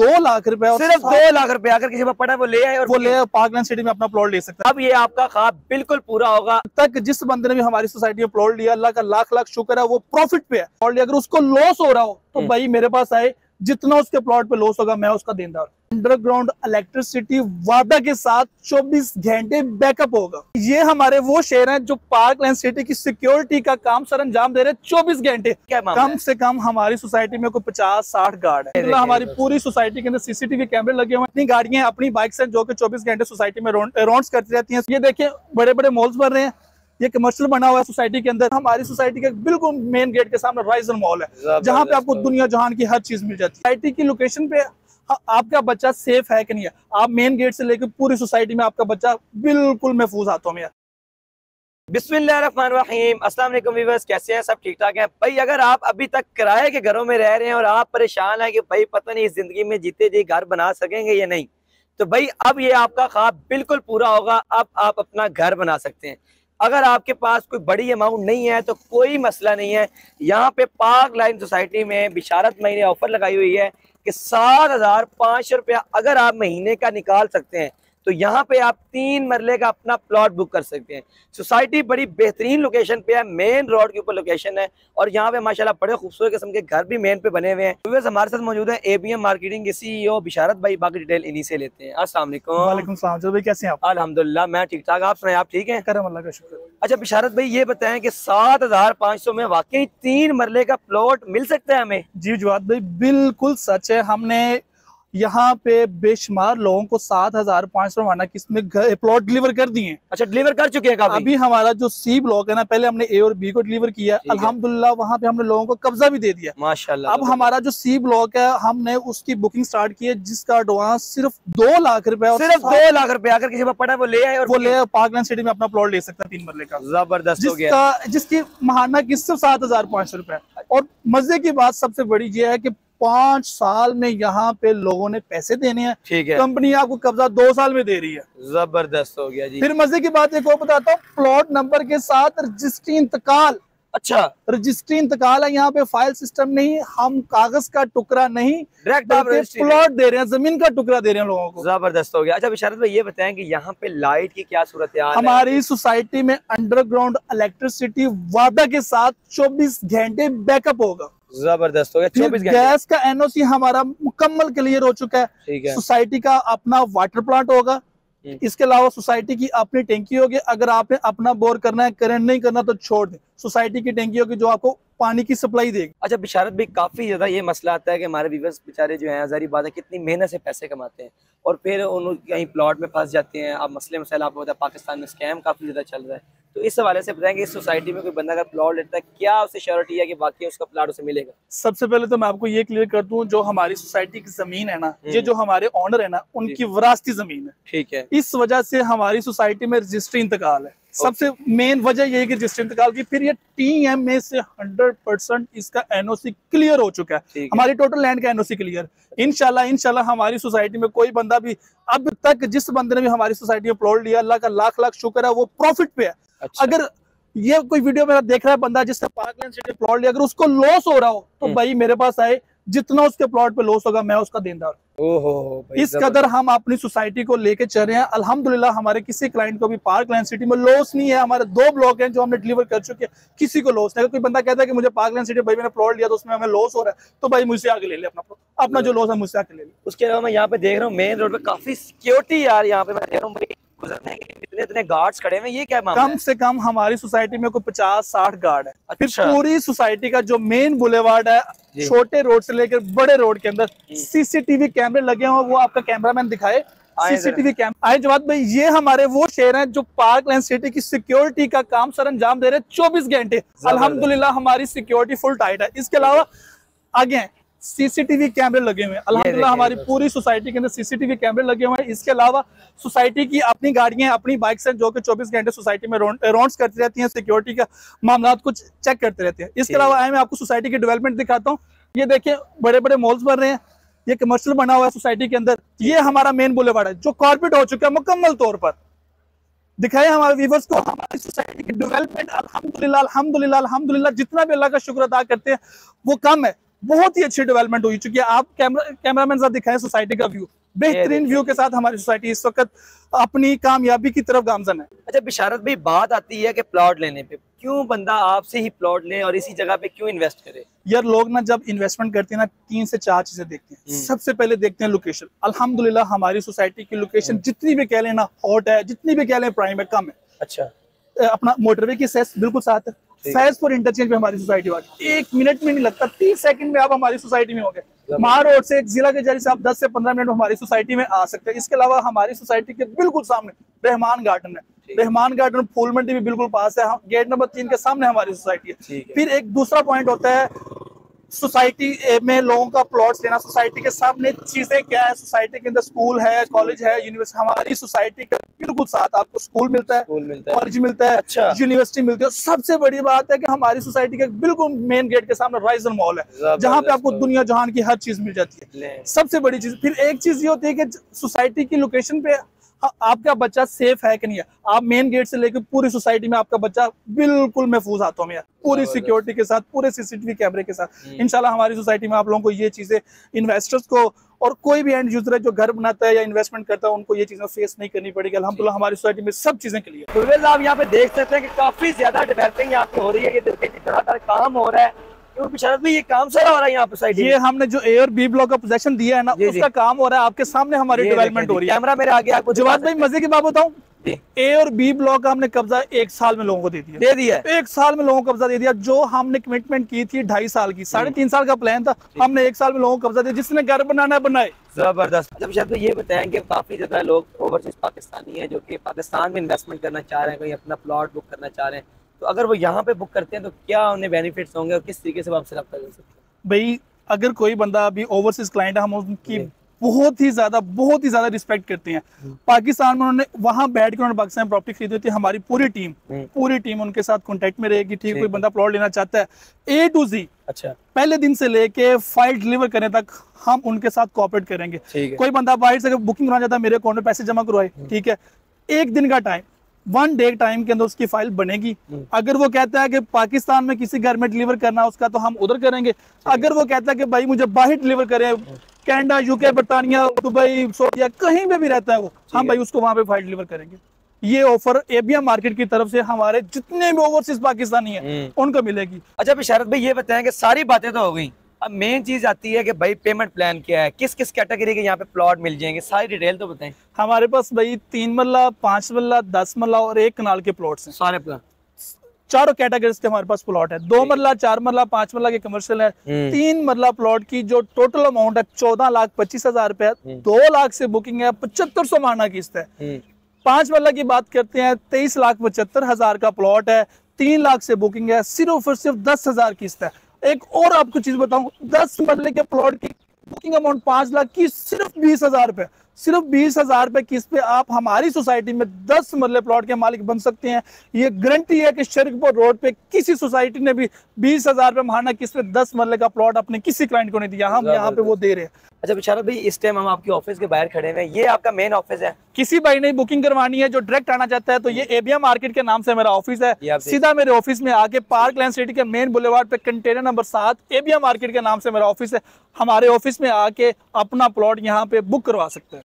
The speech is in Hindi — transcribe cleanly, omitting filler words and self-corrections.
2 लाख रुपए, सिर्फ 2 लाख रुपए अगर किसी को पड़ा वो ले आए और वो ले पार्कलैंड सिटी में अपना प्लॉट ले सकता है। अब ये आपका ख्वाब बिल्कुल पूरा होगा। तक जिस बंदे ने भी हमारी सोसाइटी में प्लॉट लिया, अल्लाह का लाख लाख शुक्र है, वो प्रॉफिट पे है। और अगर उसको लॉस हो रहा हो तो भाई मेरे पास आए, जितना उसके प्लॉट पे लॉस होगा मैं उसका देनदार। अंडरग्राउंड इलेक्ट्रिसिटी वादा के साथ 24 घंटे बैकअप होगा। ये हमारे वो शेयर हैं जो पार्कलैंड सिटी की सिक्योरिटी का काम सर अंजाम दे रहे हैं 24 घंटे। कम से कम हमारी सोसाइटी में कोई 50-60 गार्ड है। मतलब हमारी पूरी सोसाइटी के अंदर सीसीटीवी कैमरे लगे हुए हैं। अपनी गाड़ियां, अपनी बाइक्स हैं जो कि 24 घंटे सोसाइटी में राउंड्स करती रहती हैं। ये देखिए बड़े बड़े मॉल्स बन रहे हैं, ये कमर्शियल बना हुआ है सोसाइटी के अंदर। हमारी सोसाइटी के बिल्कुल मेन गेट के सामने राइजन मॉल है, जहाँ पे आपको दुनिया जहान की हर चीज मिल जाती है। सोसाइटी की लोकेशन पे आपका बच्चा सेफ है कि नहीं है, आप मेन गेट से लेकर पूरी सोसाइटी में आपका बच्चा बिल्कुल महफूज हाथों में है। बिस्मिल्लाहिर्रहमानिर्रहीम, अस्सलाम वालेकुम व्यूअर्स, कैसे हैं? सब ठीक ठाक हैं भाई। अगर आप अभी तक किराए के घरों में रह रहे हैं और आप परेशान हैं कि भाई पता नहीं इस जिंदगी में जीते जी घर बना सकेंगे या नहीं, तो भाई अब ये आपका ख्वाब बिल्कुल पूरा होगा। अब आप अपना घर बना सकते हैं। अगर आपके पास कोई बड़ी अमाउंट नहीं है तो कोई मसला नहीं है। यहाँ पे पार्कलैंड सोसाइटी में बिशारत महीने ऑफर लगाई हुई है कि 7,500 रुपया अगर आप महीने का निकाल सकते हैं तो यहाँ पे आप 3 मरले का अपना प्लॉट बुक कर सकते हैं। सोसाइटी बड़ी बेहतरीन लोकेशन पे है, मेन रोड के ऊपर लोकेशन है और यहाँ पे माशाल्लाह बड़े खूबसूरत किस्म के घर भी मेन पे बने हुए हैं। व्यूअर्स हमारे साथ मौजूद है ABM मार्केटिंग के CEO बिशारत भाई। बाकी डिटेल इन्हीं से लेते हैं। अस्सलाम वालेकुम। वालेकुम सलाम। जो भाई कैसे हैं आप? अल्हम्दुलिल्लाह मैं ठीक ठाक, आप सुनाए आप ठीक हैं? करम अल्लाह का शुक्र। अच्छा बिशारत भाई ये बताएं कि 7,500 में वाकई 3 मरले का प्लॉट मिल सकता है हमें? जी जवाद भाई बिल्कुल सच है। हमने यहाँ पे बेशुमार लोगों को 7,500 माना किस्त में प्लॉट डिलीवर कर दिए। अच्छा डिलीवर कर चुके हैं काफी? अभी हमारा जो C ब्लॉक है ना, पहले हमने A और B को डिलीवर किया, अल्हम्दुलिल्लाह वहाँ पे हमने लोगों को कब्जा भी दे दिया माशाल्लाह। अब हमारा जो C ब्लॉक है हमने उसकी बुकिंग स्टार्ट की है, जिसका एडवांस सिर्फ 2 लाख रुपए, सिर्फ 2 लाख रुपए अगर किसी को पड़ा वो ले आए और वो ले पार्कलैंड सिटी में अपना प्लॉट ले सकता है 3 मरले का। जबरदस्त हो गया। जिसकी महाना किस्त सिर्फ 7,500 रुपए। और मजे की बात सबसे बड़ी ये है कि 5 साल में यहाँ पे लोगों ने पैसे देने हैं। ठीक है, कंपनी आपको कब्जा 2 साल में दे रही है। जबरदस्त हो गया जी। फिर मजे की बात एक और बताता हूँ, प्लॉट नंबर के साथ रजिस्ट्री इंतकाल। अच्छा रजिस्ट्री इंतकाल है, यहाँ पे फाइल सिस्टम नहीं, हम कागज का टुकड़ा नहीं, डायरेक्ट आप प्लॉट दे रहे हैं, जमीन का टुकड़ा दे रहे हैं लोगों को। जबरदस्त हो गया। अच्छा बिशारत भाई ये बताएं कि यहाँ पे लाइट की क्या सूरत है? हमारी सोसाइटी में अंडरग्राउंड इलेक्ट्रिसिटी वादा के साथ 24 घंटे बैकअप होगा। जबरदस्त हो गया। 24 घंटे गैस का NOC हमारा मुकम्मल क्लियर हो चुका है। ठीक है। सोसाइटी का अपना वाटर प्लांट होगा, इसके अलावा सोसाइटी की अपनी टैंकी होगी। अगर आपने अपना बोर करना है, करंट नहीं करना तो छोड़ दें, सोसाइटी की टैंकी होगी जो आपको पानी की सप्लाई देगी। अच्छा बिशारत भाई काफी ज्यादा ये मसला आता है कि हमारे व्यूअर्स बेचारे जो हैं ज़ाहिर बात है कितनी मेहनत से पैसे कमाते हैं और फिर उन कहीं प्लॉट में फंस जाते हैं। अब मसले मसाइल आपको पता है पाकिस्तान में स्कैम काफी ज्यादा चल रहा है, तो इस हवाले से बताएंगे इस सोसाइटी में कोई बंदा अगर प्लॉट लेता है क्या उसे श्योरिटी है कि वाकई उसका प्लॉट उसे मिलेगा? सबसे पहले तो मैं आपको ये क्लियर कर दूं, जो हमारी सोसाइटी की जमीन है ना, ये जो हमारे ऑनर है ना, उनकी विरासती जमीन है। ठीक है। इस वजह से हमारी सोसाइटी में रजिस्ट्री इंतकाल है। सबसे मेन वजह यही कि रजिस्ट्री इंतकाल की। फिर ये TMA से 100% इसका NOC क्लियर हो चुका है। हमारी टोटल लैंड का NOC क्लियर। इंशाल्लाह हमारी सोसाइटी में कोई बंदा भी अब तक जिस बंदे ने भी हमारी सोसाइटी में प्लॉट लिया, अल्लाह का लाख लाख शुक्र है, वो प्रॉफिट पे है। अच्छा। अगर ये कोई वीडियो मेरा देख रहा है बंदा जिसने पार्कलैंड सिटी प्लॉट लिया, अगर उसको लॉस हो रहा हो तो भाई मेरे पास आए, जितना उसके प्लॉट पे लॉस होगा मैं उसका देनदार। ओहो इस कदर हम अपनी सोसाइटी को लेके चल रहे हैं। अल्हम्दुलिल्लाह हमारे किसी क्लाइंट को भी पार्कलैंड सिटी में लॉस नहीं है। हमारे 2 ब्लॉक हैं जो हमने डिलीवर कर चुके हैं, किसी को लॉस नहीं। अगर कोई बंदा कहता है कि मुझे पार्कलैंड सिटी भाई मैंने प्लॉट लिया तो उसमें हमें लॉस हो रहा है, तो भाई मुझसे आगे ले ले अपना जो लॉस है मुझसे आगे ले ले। उसके अलावा मैं यहाँ पे देख रहा हूँ मेन रोड पे काफी सिक्योरिटी यार, यहाँ पे मैं देख रहा हूँ गुजरने के इतने गार्ड्स खड़े हैं, ये क्या मामला है? कम से कम हमारी सोसाइटी में कोई 50-60 गार्ड है। अच्छा। फिर पूरी सोसाइटी का जो मेन बुलेवार्ड है, छोटे रोड से लेकर बड़े रोड के अंदर CCTV कैमरे लगे हुए, वो आपका कैमरामैन दिखाए। CCTV कैमरा आए जवाब भाई, ये हमारे वो शेयर हैं जो पार्कलैंड सिटी की सिक्योरिटी का काम सर अंजाम दे रहे हैं 24 घंटे। अल्हम्दुलिल्लाह हमारी सिक्योरिटी फुल टाइट है। इसके अलावा आगे CCTV कैमरे लगे हुए हैं। अल्हम्दुलिल्लाह हमारी पूरी सोसाइटी के अंदर CCTV कैमरे लगे हुए हैं। इसके अलावा सोसाइटी की अपनी गाड़ियां, अपनी बाइक्स हैं जो कि 24 घंटे सोसाइटी में राउंड्स करती रहती हैं, सिक्योरिटी का मामला कुछ चेक करते रहते हैं। इसके अलावा मैं आपको सोसाइटी की डेवलपमेंट दिखाता हूँ। ये देखिए बड़े बड़े मॉल्स बन रहे हैं, ये कमर्शियल बना हुआ है सोसाइटी के अंदर। ये हमारा मेन बुलेवार्ड है जो कॉर्पोरेट हो चुका है मुकम्मल तौर पर। दिखाए हमारे व्यूअर्स को हमारी सोसाइटी की डेवलपमेंट। अल्हम्दुलिल्लाह अल्हम्दुलिल्लाह अल्हम्दुलिल्लाह, जितना भी अल्लाह का शुक्र अदा करते हैं वो कम है। बहुत ही अच्छी डेवलपमेंट हुई चुकी है। आप कैमरामैन साहब दिखाएं सोसाइटी का व्यू, बेहतरीन व्यू के साथ हमारी सोसाइटी इस वक्त अपनी कामयाबी की तरफ गामजन है। अच्छा बिशारत भाई, बात आती है कि प्लॉट लेने पे क्यों बंदा आपसे ही प्लॉट ले और इसी जगह पे क्यों इन्वेस्ट करे? यार लोग ना जब इन्वेस्टमेंट करते हैं ना 3 से 4 चीजें देखते हैं। सबसे पहले देखते हैं लोकेशन। अल्हम्दुलिल्लाह हमारी सोसाइटी की लोकेशन जितनी भी कह लेना हॉट है, जितनी भी कह लें प्राइम है, कम है। अच्छा, अपना मोटरवे की सेस बिल्कुल साथ है, फैजपुर इंटरचेंज पे हमारी सोसाइटी वाली 1 मिनट में नहीं लगता, 30 सेकंड में आप हमारी सोसाइटी में हो गए। महा रोड से जिला के जरिए से आप 10 से 15 मिनट में हमारी सोसाइटी में आ सकते हैं। इसके अलावा हमारी सोसाइटी के बिल्कुल सामने रहमान गार्डन है। रहमान गार्डन फूल मंडी भी बिल्कुल पास है, गेट नंबर 3 के सामने हमारी सोसाइटी है। फिर एक दूसरा पॉइंट होता है सोसाइटी में लोगों का प्लॉट्स लेना। सोसाइटी के सामने चीजें क्या है, सोसाइटी के अंदर स्कूल है, कॉलेज है, यूनिवर्सिटी। हमारी सोसाइटी के बिल्कुल साथ आपको स्कूल मिलता है, कॉलेज मिलता है, अच्छा, यूनिवर्सिटी मिलती है। सबसे बड़ी बात है कि हमारी सोसाइटी के बिल्कुल मेन गेट के सामने राइजन मॉल है, जहाँ पे आपको दुनिया जहान की हर चीज मिल जाती है। सबसे बड़ी चीज फिर एक चीज ये होती है कि सोसाइटी की लोकेशन पे आपका बच्चा सेफ है कि नहीं है। आप मेन गेट से लेकर पूरी सोसाइटी में आपका बच्चा बिल्कुल महफूज हाथों में है, पूरी सिक्योरिटी के साथ, पूरे सीसीटीवी कैमरे के साथ। इंशाल्लाह हमारी सोसाइटी में आप लोगों को ये चीजें, इन्वेस्टर्स को और कोई भी एंड यूजर है जो घर बनाता है या इन्वेस्टमेंट करता है, उनको ये चीजें फेस नहीं करनी पड़ेगी। अल्हम्दुलिल्लाह हमारी सोसाइटी में सब चीजें क्लियर है। तो आप यहाँ पे देख सकते हैं कि काफी ज्यादा डेवलपिंग यहाँ पे हो रही है, ये काम हो रहा है। बिशारत भाई, ये काम सारा हो रहा है यहाँ पे साइड। ये हमने जो ए और बी ब्लॉक का पोजीशन दिया है ना, उसका काम हो रहा है। आपके सामने हमारी डेवलपमेंट हो रही है। कैमरा मेरे आगे आपको जवाद भाई मजे की बात बताऊं, ए और बी ब्लॉक का हमने कब्जा 1 साल में लोगों को दे दिया। 1 साल में लोगों को कब्जा दे दिया। जो हमने कमिटमेंट की थी 2.5 साल की, 3.5 साल का प्लान था, हमने 1 साल में लोगों को कब्जा दिया। जिसने घर बनाना बनाए। जबरदस्त। अच्छा बिशारत भाई, ये बताएं कि काफी ज्यादा लोग ओवरसीज पाकिस्तानी है जो कि पाकिस्तान में इन्वेस्टमेंट करना चाह रहे हैं, कोई अपना प्लॉट बुक करना चाह रहे हैं, तो अगर वो यहाँ पे बुक करते हैं तो क्या उन्हें बेनिफिट्स होंगे और किस तरीके से आपसे रब्ता कर सकते हैं? भाई अगर कोई बंदा अभी ओवरसीज क्लाइंट है, हम उनकी बहुत ही ज्यादा रिस्पेक्ट करते हैं। पाकिस्तान में उन्होंने वहां बैठ के उन्होंने पाकिस्तान में प्रॉपर्टी खरीदी होती है। हमारी पूरी टीम उनके साथ कांटेक्ट में रहेगी। ठीक, कोई बंदा प्लॉट लेना चाहता है A to Z, अच्छा, पहले दिन से लेके फाइल डिलीवर करने तक हम उनके साथ कोऑपरेट करेंगे। कोई बंदा बाहर से बुकिंग कराना चाहता है, मेरे अकाउंट में पैसे जमा करवाए, ठीक है, 1 दिन का टाइम, 1 डे टाइम के अंदर उसकी फाइल बनेगी। अगर वो कहता है कि पाकिस्तान में किसी घर में डिलीवर करना है उसका, तो हम उधर करेंगे। अगर वो कहता है कि भाई मुझे बाहर डिलीवर करें, कनाडा, यूके, बर्तानिया, दुबई, सऊदीया, कहीं पे भी रहता है वो, हम भाई उसको वहां पे फाइल डिलीवर करेंगे। ये ऑफर एबीएम मार्केट की तरफ से हमारे जितने भी ओवरसीज पाकिस्तानी हैं उनको मिलेगी। अच्छा बिशारत भाई, ये बताएं कि सारी बातें तो हो गई, अब मेन चीज आती है कि भाई पेमेंट प्लान क्या है, किस किस कैटेगरी के यहाँ पे प्लॉट मिल जाएंगे, सारी डिटेल तो बताएं। हमारे पास भाई 3 मरला, 5 मरला, 10 मरला और 1 कनाल के प्लॉट्स हैं। सारे प्लान चारों कैटेगरीज के हमारे पास प्लॉट है। 2 मरला, 4 मरला, 5 मरला के कमर्शियल है। 3 मरला प्लॉट की जो टोटल अमाउंट है 14,25,000 रुपया, 2 लाख से बुकिंग है, 7500 माना किस्त है। 5 मरला की बात करते हैं, 23,75,000 का प्लॉट है, 3 लाख से बुकिंग है, सिर्फ और सिर्फ 10,000 किस्त है। एक और आपको चीज बताऊं, 10 मरले के प्लॉट की बुकिंग अमाउंट 5 लाख की, सिर्फ 20,000 रुपए, सिर्फ 20,000 रुपए किस्त पे आप हमारी सोसाइटी में 10 मरले प्लॉट के मालिक बन सकते हैं। ये गारंटी है कि शरीफपुर रोड पे किसी सोसाइटी ने भी 20,000 रुपए माहाना किस्त पे 10 मरले का प्लॉट अपने किसी क्लाइंट को नहीं दिया, हम यहाँ पे वो दे रहे हैं। अच्छा बिशारत भाई, इस टाइम हम आपके ऑफिस के बाहर खड़े हैं, ये आपका मेन ऑफिस है? किसी भाई ने बुकिंग करवानी है जो डायरेक्ट आना चाहता है तो ये एबीएम मार्केट के नाम से मेरा ऑफिस है। सीधा मेरे ऑफिस में आके पार्क लैंड सिटी के मेन बुलेवार्ड पे कंटेनर नंबर 7 एबीएम मार्केट के नाम से मेरा ऑफिस है। हमारे ऑफिस में आके अपना प्लॉट यहाँ पे बुक करवा सकते हैं।